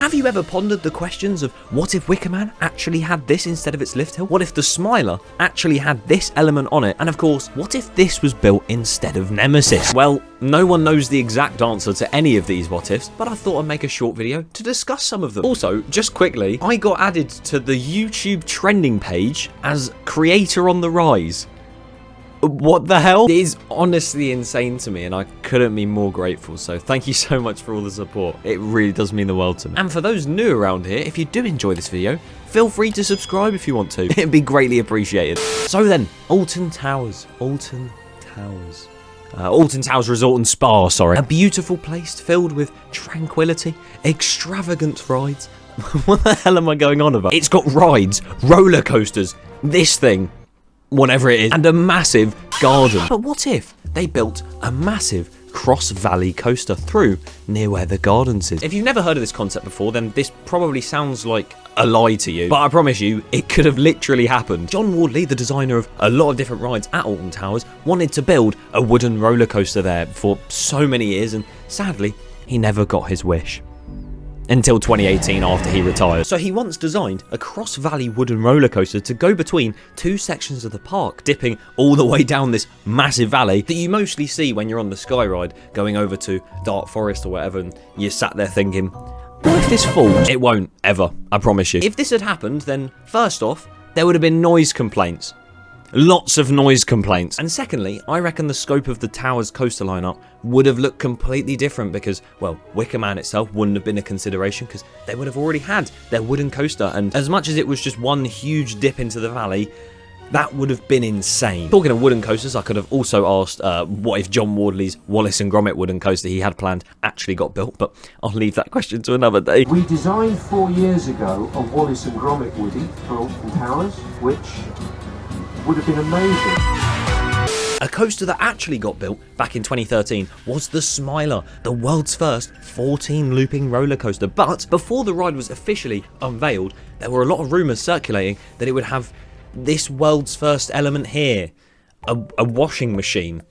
Have you ever pondered the questions of what if Wickerman actually had this instead of its lift hill? What if the Smiler actually had this element on it? And of course, what if this was built instead of Nemesis? Well, no one knows the exact answer to any of these what ifs, but I thought I'd make a short video to discuss some of them. Also, just quickly, I got added to the YouTube trending page as creator on the rise. What the hell? It is honestly insane to me, and I couldn't be more grateful, so thank you so much for all the support. It really does mean the world to me. And for those new around here, if you do enjoy this video, feel free to subscribe if you want to. It'd be greatly appreciated. So then, Alton Towers Resort and Spa, sorry. A beautiful place filled with tranquility, extravagant rides. What the hell am I going on about? It's got rides, roller coasters, this thing, whatever it is, and a massive garden. But what if they built a massive cross-valley coaster through near where the gardens is? If you've never heard of this concept before, then this probably sounds like a lie to you, but I promise you, it could have literally happened. John Wardley, the designer of a lot of different rides at Alton Towers, wanted to build a wooden roller coaster there for so many years, and sadly, he never got his wish. Until 2018 after he retired. So he once designed a cross-valley wooden roller coaster to go between two sections of the park, dipping all the way down this massive valley that you mostly see when you're on the Sky Ride going over to Dark Forest or whatever, and you're sat there thinking, what if this falls? It won't, ever, I promise you. If this had happened, then first off, there would have been noise complaints. Lots of noise complaints. And secondly, I reckon the scope of the tower's coaster lineup would have looked completely different because, well, Wickerman itself wouldn't have been a consideration because they would have already had their wooden coaster, and as much as it was just one huge dip into the valley, that would have been insane. Talking of wooden coasters, I could have also asked what if John Wardley's Wallace and Gromit wooden coaster he had planned actually got built, but I'll leave that question to another day. We designed 4 years ago a Wallace and Gromit Woody for Alton Towers, which would have been amazing. A coaster that actually got built back in 2013 was the Smiler, the world's first 14 looping roller coaster. But before the ride was officially unveiled, there were a lot of rumours circulating that it would have this world's first element here, a washing machine.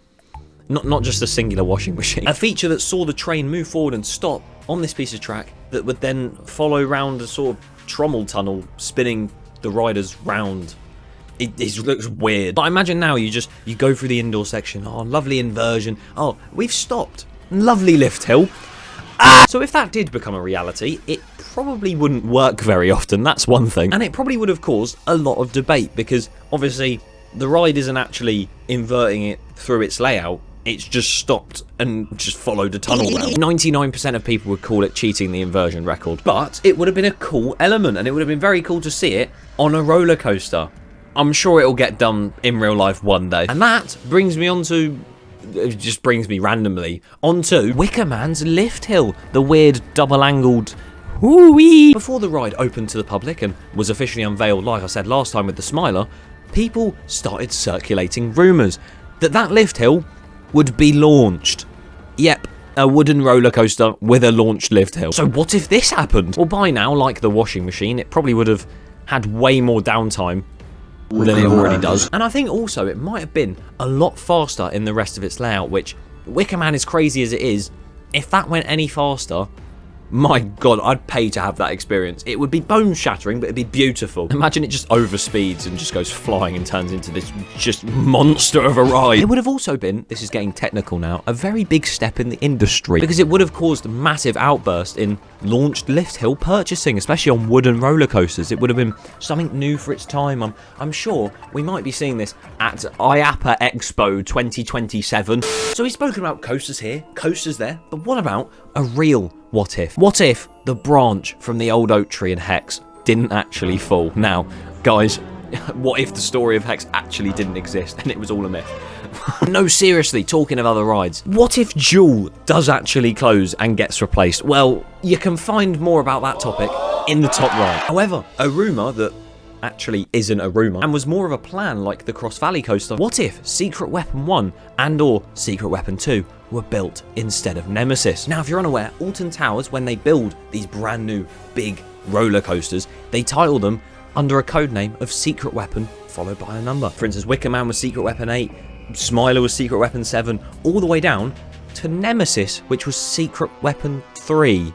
Not just a singular washing machine. A feature that saw the train move forward and stop on this piece of track that would then follow round a sort of trommel tunnel, spinning the riders round. It looks weird. But imagine now you go through the indoor section. Oh, lovely inversion. Oh, we've stopped. Lovely lift hill. So if that did become a reality, it probably wouldn't work very often, that's one thing. And it probably would have caused a lot of debate because obviously the ride isn't actually inverting it through its layout. It's just stopped and just followed a tunnel round. 99% of people would call it cheating the inversion record. But it would have been a cool element, and it would have been very cool to see it on a roller coaster. I'm sure it'll get done in real life one day. And that brings me onto, it just brings me randomly onto Wickerman's lift hill, the weird double-angled woo-wee. Before the ride opened to the public and was officially unveiled, like I said last time with the Smiler, people started circulating rumours that that lift hill would be launched. Yep, a wooden roller coaster with a launched lift hill. So what if this happened? Well, by now, like the washing machine, it probably would have had way more downtime than it already does. And I think also it might have been a lot faster in the rest of its layout, which, Wickerman, as crazy as it is, if that went any faster, my god, I'd pay to have that experience. It would be bone shattering, but it'd be beautiful. Imagine it just overspeeds and just goes flying and turns into this just monster of a ride. It would have also been, this is getting technical now, a very big step in the industry because it would have caused a massive outburst in launched lift hill purchasing, especially on wooden roller coasters. It would have been something new for its time. I'm sure we might be seeing this at IAAPA Expo 2027. So we've spoken about coasters here, coasters there, but what about a real what if? What if the branch from the old oak tree in Hex didn't actually fall? Now, guys, what if the story of Hex actually didn't exist and it was all a myth? No, seriously, talking of other rides, what if Jewel does actually close and gets replaced? Well, you can find more about that topic in the top right. However, a rumour that actually isn't a rumour and was more of a plan like the Cross Valley coaster. What if Secret Weapon 1 and or Secret Weapon 2 were built instead of Nemesis? Now, if you're unaware, Alton Towers, when they build these brand new big roller coasters, they title them under a code name of Secret Weapon followed by a number. For instance, Wickerman was Secret Weapon 8, Smiler was Secret Weapon 7, all the way down to Nemesis, which was Secret Weapon 3.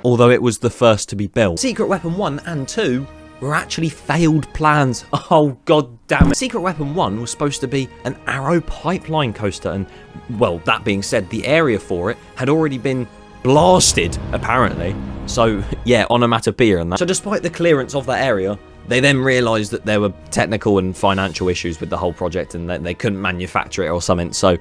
although it was the first to be built. Secret Weapon 1 and 2 were actually failed plans. Oh, god damn it. Secret Weapon 1 was supposed to be an Arrow pipeline coaster, and, well, that being said, the area for it had already been blasted, apparently. So, yeah, onomatopoeia and that. So despite the clearance of that area, they then realised that there were technical and financial issues with the whole project and that they couldn't manufacture it or something. So,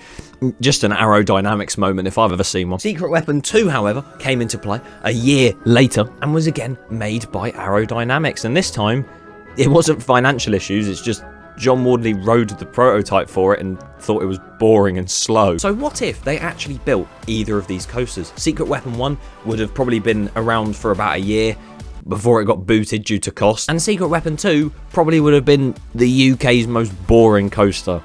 just an aerodynamics moment if I've ever seen one. Secret Weapon 2, however, came into play a year later and was again made by Aerodynamics. And this time, it wasn't financial issues, it's just John Wardley rode the prototype for it and thought it was boring and slow. So what if they actually built either of these coasters? Secret Weapon 1 would have probably been around for about a year before it got booted due to cost. And Secret Weapon 2 probably would have been the UK's most boring coaster.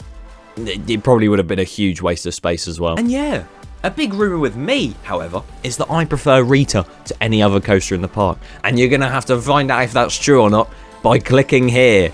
It probably would have been a huge waste of space as well. And yeah, a big rumour with me, however, is that I prefer Rita to any other coaster in the park. And you're going to have to find out if that's true or not by clicking here.